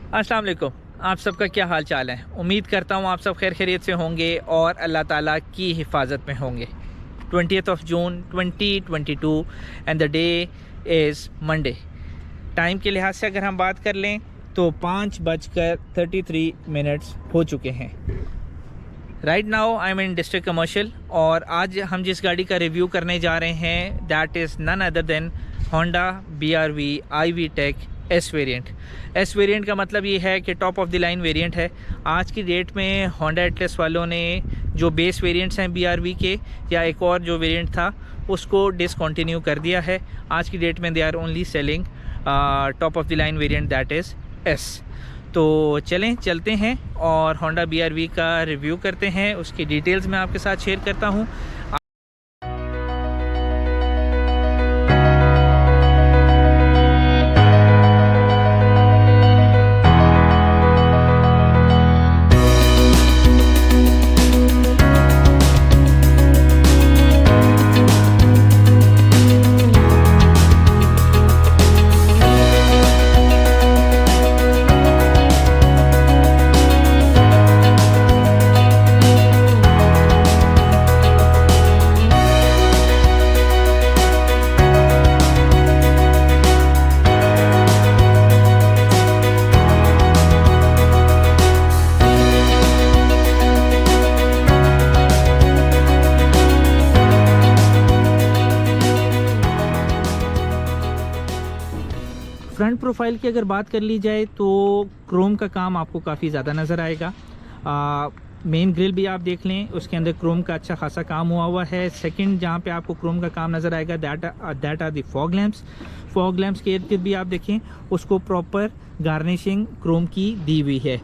अस्सलाम वालेकुम। आप सबका क्या हाल चाल है। उम्मीद करता हूँ आप सब खैर खैरियत से होंगे और अल्लाह ताला की हिफाजत में होंगे। 20th June 2022 and the day is Monday. Time के लिहाज से अगर हम बात कर लें तो 5:33 हो चुके हैं। Right now I am in district commercial और आज हम जिस गाड़ी का रिव्यू करने जा रहे हैं that is none other than Honda BRV iVTEC S variant. S variant का मतलब ये है कि top of the line variant है। आज की डेट में होंडा एटलस वालों ने जो बेस वेरिएंट्स हैं BRV के या एक और जो वेरिएंट था उसको डिसकंटिन्यू कर दिया है। आज की डेट में they are only selling top of the line variant that is S. तो चलते हैं और होंडा BRV का रिव्यू करते हैं। उसकी डिटेल्स मैं आपके साथ शेयर करता हूँ। फ्रंट प्रोफाइल की अगर बात कर ली जाए तो क्रोम का काम आपको काफ़ी ज़्यादा नज़र आएगा। मेन ग्रिल भी आप देख लें, उसके अंदर क्रोम का अच्छा खासा काम हुआ है। सेकंड जहाँ पे आपको क्रोम का काम नज़र आएगा that are the fog lamps. Fog lamps के इर्द गिर्द भी आप देखें उसको प्रॉपर गार्निशिंग क्रोम की दी हुई है।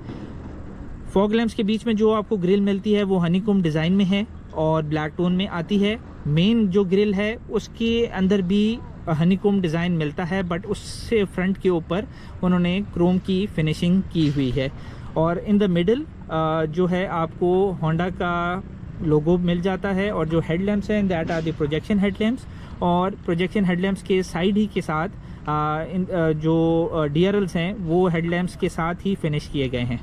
फॉग लैंप्स के बीच में जो आपको ग्रिल मिलती है वो हनीकॉम्ब डिज़ाइन में है और ब्लैक टोन में आती है। मेन जो ग्रिल है उसके अंदर भी हनीकॉम्ब डिज़ाइन मिलता है, बट उससे फ्रंट के ऊपर उन्होंने क्रोम की फिनिशिंग की हुई है। और इन द मिडल जो है आपको होंडा का लोगो मिल जाता है। और जो हेडलैम्प्स हैं that are the projection headlamps, और प्रोजेक्शन हेडलैम्प्स के साइड ही के साथ जो DRLs हैं वो हेडलैम्प्स के साथ ही फिनिश किए गए हैं।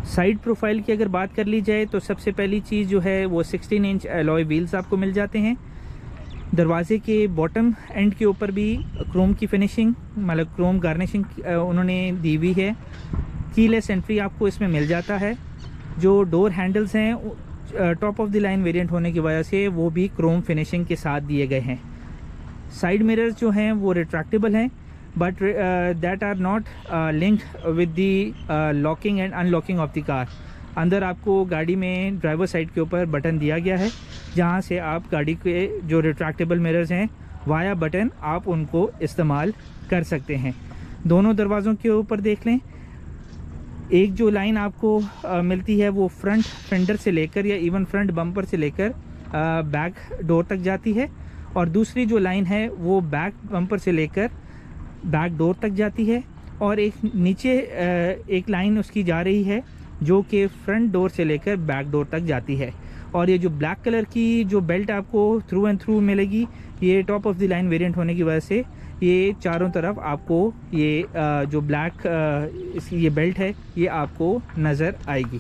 साइड प्रोफाइल की अगर बात कर ली जाए तो सबसे पहली चीज़ जो है वो 16 इंच एलॉय व्हील्स आपको मिल जाते हैं। दरवाजे के बॉटम एंड के ऊपर भी क्रोम की फिनिशिंग मतलब क्रोम गार्निशिंग उन्होंने दी हुई है। कीलेस एंट्री आपको इसमें मिल जाता है। जो डोर हैंडल्स हैं top of the line variant होने की वजह से वो भी क्रोम फिनिशिंग के साथ दिए गए हैं। साइड मिरर्स जो हैं वो रिट्रैक्टेबल हैं, but that are not linked with the locking and unlocking of the car. अंदर आपको गाड़ी में ड्राइवर साइड के ऊपर बटन दिया गया है जहां से आप गाड़ी के जो रिट्रैक्टेबल मिरर्स हैं वाया बटन आप उनको इस्तेमाल कर सकते हैं। दोनों दरवाज़ों के ऊपर देख लें, एक जो लाइन आपको मिलती है वो फ्रंट फेंडर से लेकर या इवन फ्रंट बम्पर से लेकर बैक डोर तक जाती है, और दूसरी जो लाइन है वो बैक बम्पर से लेकर बैक डोर तक जाती है। और एक नीचे एक लाइन उसकी जा रही है जो कि फ्रंट डोर से लेकर बैक डोर तक जाती है। और ये जो ब्लैक कलर की जो बेल्ट आपको थ्रू एंड थ्रू मिलेगी ये top of the line variant होने की वजह से ये चारों तरफ आपको ये जो ब्लैक ये बेल्ट है ये आपको नज़र आएगी।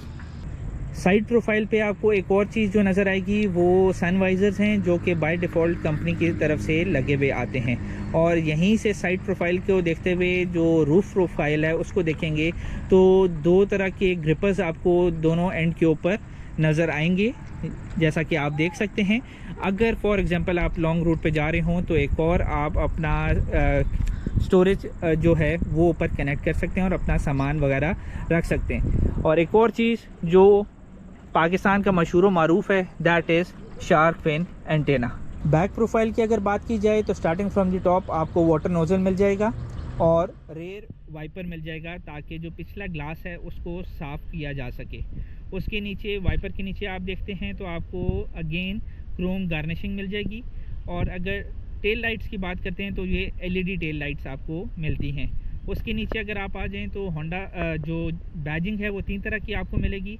साइड प्रोफाइल पे आपको एक और चीज़ जो नज़र आएगी वो सनवाइजर्स हैं जो कि बाय डिफ़ॉल्ट कंपनी की तरफ से लगे हुए आते हैं। और यहीं से साइड प्रोफाइल को देखते हुए जो रूफ प्रोफाइल है उसको देखेंगे तो दो तरह के ग्रिपर्स आपको दोनों एंड के ऊपर नज़र आएंगे जैसा कि आप देख सकते हैं। अगर फॉर एग्जांपल आप लॉन्ग रूट पे जा रहे हों तो एक और आप अपना स्टोरेज जो है वो ऊपर कनेक्ट कर सकते हैं और अपना सामान वगैरह रख सकते हैं। और एक और चीज़ जो पाकिस्तान का मशहूर व मारूफ है that is shark fin antenna. Back profile की अगर बात की जाए तो स्टार्टिंग फ्रॉम द टॉप आपको वाटर नोजल मिल जाएगा और रेयर वाइपर मिल जाएगा ताकि जो पिछला ग्लास है उसको साफ़ किया जा सके। उसके नीचे वाइपर के नीचे आप देखते हैं तो आपको अगेन क्रोम गार्निशिंग मिल जाएगी। और अगर टेल लाइट्स की बात करते हैं तो ये LED टेल लाइट्स आपको मिलती हैं। उसके नीचे अगर आप आ जाएं तो होंडा जो बैजिंग है वो 3 तरह की आपको मिलेगी।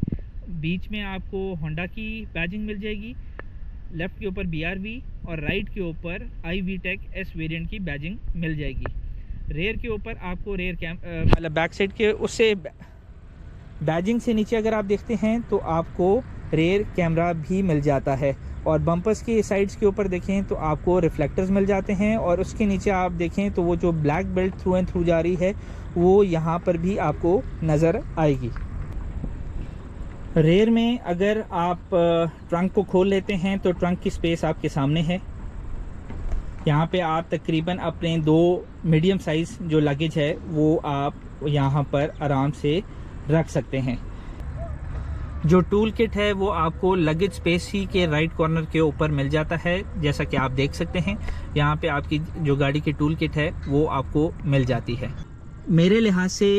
बीच में आपको होंडा की बैजिंग मिल जाएगी, लेफ़्ट के ऊपर BRV और राइट के ऊपर iVTEC एस वेरिएंट की बैजिंग मिल जाएगी। रेयर के ऊपर आपको मतलब बैक साइड के उससे बैजिंग से नीचे अगर आप देखते हैं तो आपको रेयर कैमरा भी मिल जाता है। और बम्पर्स के साइड्स के ऊपर देखें तो आपको रिफ्लेक्टर्स मिल जाते हैं। और उसके नीचे आप देखें तो वो जो black belt through and through जा रही है वो यहाँ पर भी आपको नज़र आएगी। रेयर में अगर आप ट्रंक को खोल लेते हैं तो ट्रंक की स्पेस आपके सामने है। यहाँ पे आप तकरीबन अपने 2 मीडियम साइज़ जो लगेज है वो आप यहाँ पर आराम से रख सकते हैं। जो टूल किट है वो आपको लगेज स्पेस ही के राइट कॉर्नर के ऊपर मिल जाता है। जैसा कि आप देख सकते हैं यहाँ पे आपकी जो गाड़ी की टूल किट है वो आपको मिल जाती है। मेरे लिहाज से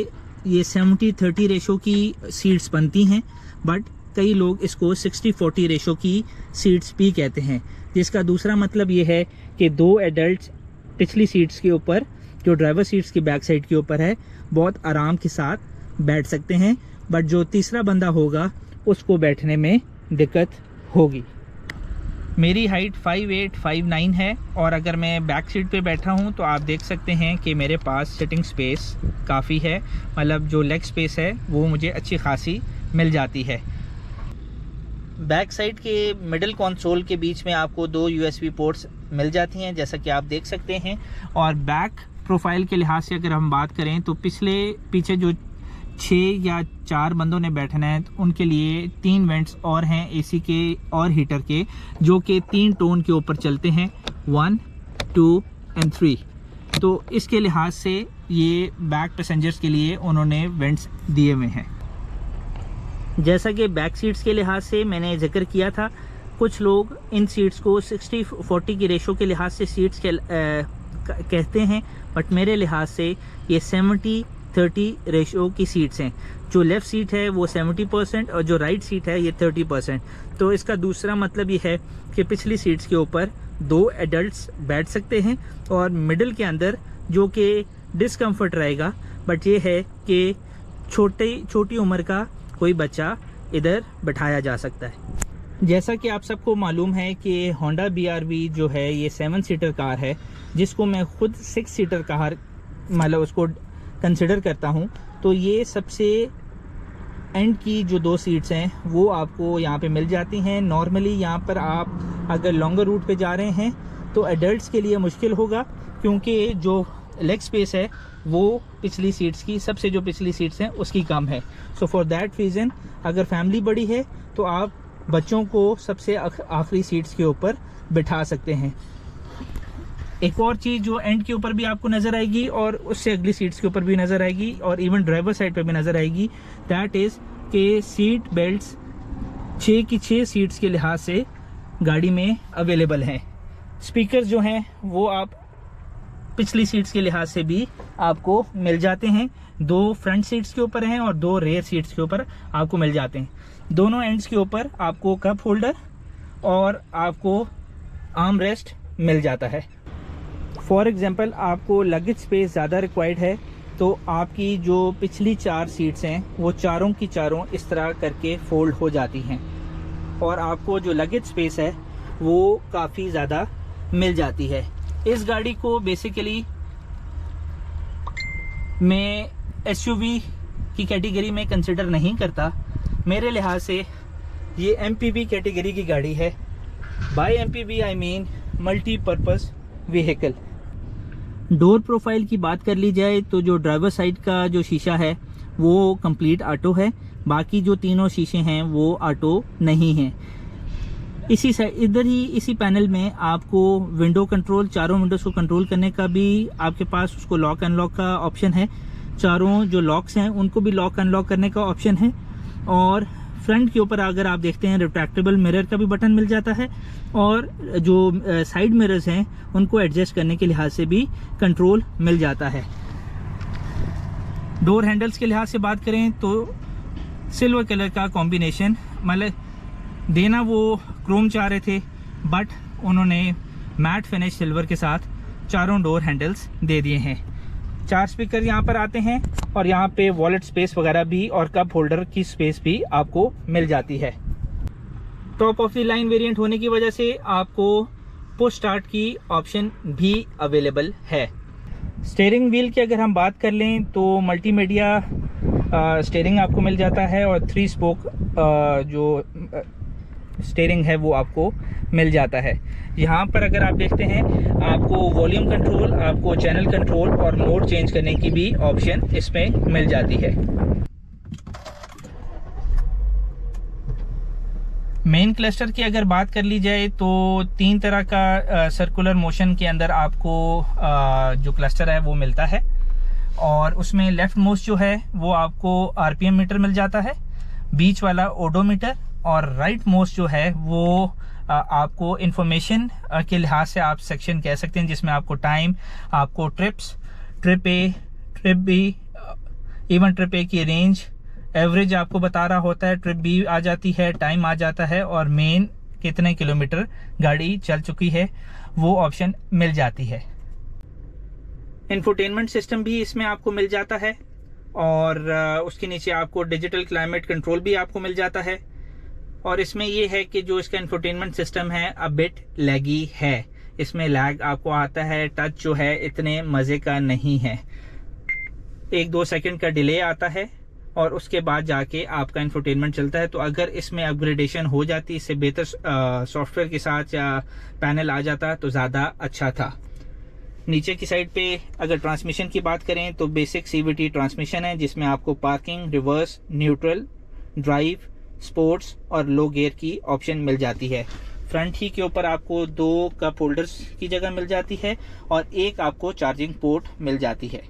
ये 70-30 रेशो की सीट्स बनती हैं, बट कई लोग इसको 60-40 रेशो की सीट्स भी कहते हैं, जिसका दूसरा मतलब ये है कि 2 एडल्ट्स पिछली सीट्स के ऊपर, जो ड्राइवर सीट्स की बैक साइड के ऊपर है, बहुत आराम के साथ बैठ सकते हैं। बट जो तीसरा बंदा होगा उसको बैठने में दिक्कत होगी। मेरी हाइट 5'8", 5'9" है और अगर मैं बैक सीट पे बैठा हूँ तो आप देख सकते हैं कि मेरे पास सिटिंग स्पेस काफ़ी है, मतलब जो लेग स्पेस है वो मुझे अच्छी खासी मिल जाती है। बैक साइड के मिडिल कंसोल के बीच में आपको 2 USB पोर्ट्स मिल जाती हैं, जैसा कि आप देख सकते हैं। और बैक प्रोफाइल के लिहाज से अगर हम बात करें तो पीछे जो 6 या 4 बंदों ने बैठना है तो उनके लिए 3 वेंट्स और हैं AC के और हीटर के, जो कि 3 टोन के ऊपर चलते हैं, 1, 2 एंड 3। तो इसके लिहाज से ये बैक पैसेंजर्स के लिए उन्होंने वेंट्स दिए हुए हैं। जैसा कि बैक सीट्स के लिहाज से मैंने जिक्र किया था, कुछ लोग इन सीट्स को 60-40 की रेशो के लिहाज से सीट्स कहते हैं, बट मेरे लिहाज से ये 70-30 रेशो की सीट्स हैं। जो लेफ़्ट सीट है वो 70% और जो राइट सीट है ये 30%। तो इसका दूसरा मतलब ये है कि पिछली सीट्स के ऊपर 2 एडल्ट्स बैठ सकते हैं और मिडिल के अंदर जो कि डिस्कम्फर्ट रहेगा, बट ये है कि छोटी उम्र का कोई बच्चा इधर बिठाया जा सकता है। जैसा कि आप सबको मालूम है कि होंडा BRV जो है ये 7 सीटर कार है, जिसको मैं खुद 6 सीटर कार मतलब उसको कंसिडर करता हूँ। तो ये सबसे एंड की जो 2 सीट्स हैं वो आपको यहाँ पे मिल जाती हैं। नॉर्मली यहाँ पर आप अगर लॉन्गर रूट पे जा रहे हैं तो एडल्ट्स के लिए मुश्किल होगा, क्योंकि जो लेग स्पेस है वो पिछली सीट्स की, सबसे जो पिछली सीट्स हैं उसकी कम है। सो फॉर दैट रीज़न अगर फैमिली बड़ी है तो आप बच्चों को सबसे आखिरी सीट्स के ऊपर बिठा सकते हैं। एक और चीज़ जो एंड के ऊपर भी आपको नज़र आएगी और उससे अगली सीट्स के ऊपर भी नज़र आएगी और इवन ड्राइवर साइड पे भी नज़र आएगी, दैट इज़ कि सीट बेल्ट्स 6 की 6 सीट्स के लिहाज से गाड़ी में अवेलेबल हैं। स्पीकर जो हैं वो आप पिछली सीट्स के लिहाज से भी आपको मिल जाते हैं। 2 फ्रंट सीट्स के ऊपर हैं और 2 रेयर सीट्स के ऊपर आपको मिल जाते हैं। दोनों एंड्स के ऊपर आपको कप होल्डर और आपको आर्म रेस्ट मिल जाता है। फॉर एग्जांपल आपको लगेज स्पेस ज़्यादा रिक्वायर्ड है तो आपकी जो पिछली 4 सीट्स हैं वो चारों की चारों इस तरह करके फोल्ड हो जाती हैं और आपको जो लगेज स्पेस है वो काफ़ी ज़्यादा मिल जाती है। इस गाड़ी को बेसिकली मैं SUV की कैटेगरी में कंसिडर नहीं करता। मेरे लिहाज से ये MPV कैटेगरी की गाड़ी है। By MPV I mean multipurpose vehicle. Door profile की बात कर ली जाए तो जो ड्राइवर साइड का जो शीशा है वो कंप्लीट ऑटो है, बाकी जो तीनों शीशे हैं वो ऑटो नहीं हैं। इसी साइड इधर ही इसी पैनल में आपको विंडो कंट्रोल, चारों विंडोज़ को कंट्रोल करने का भी आपके पास उसको लॉक अनलॉक का ऑप्शन है। चारों जो लॉक्स हैं उनको भी लॉक अनलॉक करने का ऑप्शन है। और फ्रंट के ऊपर अगर आप देखते हैं रिट्रैक्टेबल मिरर का भी बटन मिल जाता है और जो साइड मिरर्स हैं उनको एडजस्ट करने के लिहाज से भी कंट्रोल मिल जाता है। डोर हैंडल्स के लिहाज से बात करें तो सिल्वर कलर का कॉम्बिनेशन, मतलब देना वो क्रोम चाह रहे थे बट उन्होंने मैट फिनिश सिल्वर के साथ चारों डोर हैंडल्स दे दिए हैं। 4 स्पीकर यहाँ पर आते हैं और यहाँ पे वॉलेट स्पेस वगैरह भी और कप होल्डर की स्पेस भी आपको मिल जाती है। Top of the line variant होने की वजह से आपको पुश स्टार्ट की ऑप्शन भी अवेलेबल है। स्टीयरिंग व्हील की अगर हम बात कर लें तो मल्टीमीडिया स्टीयरिंग आपको मिल जाता है और 3 स्पोक जो स्टीयरिंग है वो आपको मिल जाता है। यहाँ पर अगर आप देखते हैं आपको वॉल्यूम कंट्रोल, आपको चैनल कंट्रोल और मोड चेंज करने की भी ऑप्शन इसमें मिल जाती है। मेन क्लस्टर की अगर बात कर ली जाए तो 3 तरह का सर्कुलर मोशन के अंदर आपको जो क्लस्टर है वो मिलता है और उसमें लेफ्ट मोस्ट जो है वो आपको आरपीएम मीटर मिल जाता है, बीच वाला ओडोमीटर और राइट मोस्ट जो है वो आपको इंफॉर्मेशन के लिहाज से आप सेक्शन कह सकते हैं, जिसमें आपको टाइम, आपको trips, trip A, trip B, even trip A की रेंज, एवरेज आपको बता रहा होता है, ट्रिप बी आ जाती है, टाइम आ जाता है और मेन कितने किलोमीटर गाड़ी चल चुकी है वो ऑप्शन मिल जाती है। इंफोटेनमेंट सिस्टम भी इसमें आपको मिल जाता है और उसके नीचे आपको डिजिटल क्लाइमेट कंट्रोल भी आपको मिल जाता है। और इसमें ये है कि जो इसका इंफोटेनमेंट सिस्टम है अ बिट लैगी है, इसमें लैग आपको आता है, टच जो है इतने मज़े का नहीं है, 1-2 सेकंड का डिले आता है और उसके बाद जाके आपका इंफोटेनमेंट चलता है। तो अगर इसमें अपग्रेडेशन हो जाती, इससे बेहतर सॉफ्टवेयर के साथ या पैनल आ जाता तो ज़्यादा अच्छा था। नीचे की साइड पे अगर ट्रांसमिशन की बात करें तो बेसिक सीवीटी ट्रांसमिशन है, जिसमें आपको parking, reverse, neutral, drive, sports और लो गियर की ऑप्शन मिल जाती है। फ्रंट ही के ऊपर आपको 2 कप होल्डर्स की जगह मिल जाती है और एक आपको चार्जिंग पोर्ट मिल जाती है।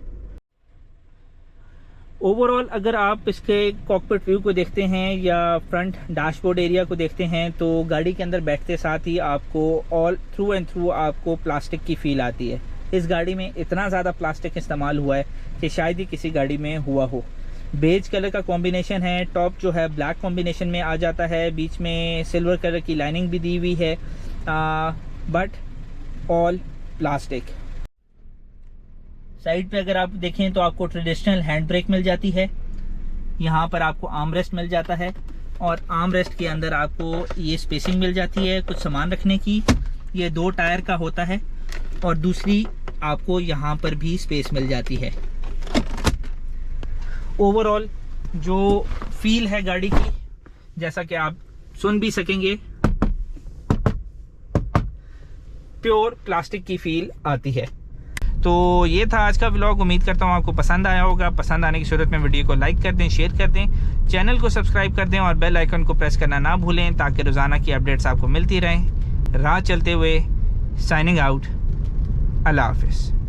ओवरऑल अगर आप इसके कॉकपिट व्यू को देखते हैं या फ्रंट डैशबोर्ड एरिया को देखते हैं तो गाड़ी के अंदर बैठते साथ ही आपको ऑल थ्रू एंड थ्रू आपको प्लास्टिक की फील आती है। इस गाड़ी में इतना ज़्यादा प्लास्टिक इस्तेमाल हुआ है कि शायद ही किसी गाड़ी में हुआ हो। बेज कलर का कॉम्बिनेशन है, टॉप जो है ब्लैक कॉम्बिनेशन में आ जाता है, बीच में सिल्वर कलर की लाइनिंग भी दी हुई है, बट ऑल प्लास्टिक। साइड पे अगर आप देखें तो आपको ट्रेडिशनल हैंड ब्रेक मिल जाती है, यहाँ पर आपको आर्म रेस्ट मिल जाता है और आर्म रेस्ट के अंदर आपको ये स्पेसिंग मिल जाती है कुछ सामान रखने की। ये 2 टायर का होता है और दूसरी आपको यहाँ पर भी स्पेस मिल जाती है। ओवरऑल जो फील है गाड़ी की, जैसा कि आप सुन भी सकेंगे, प्योर प्लास्टिक की फील आती है। तो ये था आज का व्लॉग। उम्मीद करता हूँ आपको पसंद आया होगा। पसंद आने की सूरत में वीडियो को लाइक कर दें, शेयर कर दें, चैनल को सब्सक्राइब कर दें और बेल आइकन को प्रेस करना ना भूलें ताकि रोज़ाना की अपडेट्स आपको मिलती रहें। राह चलते हुए साइनिंग आउट। अल्लाह हाफिज़।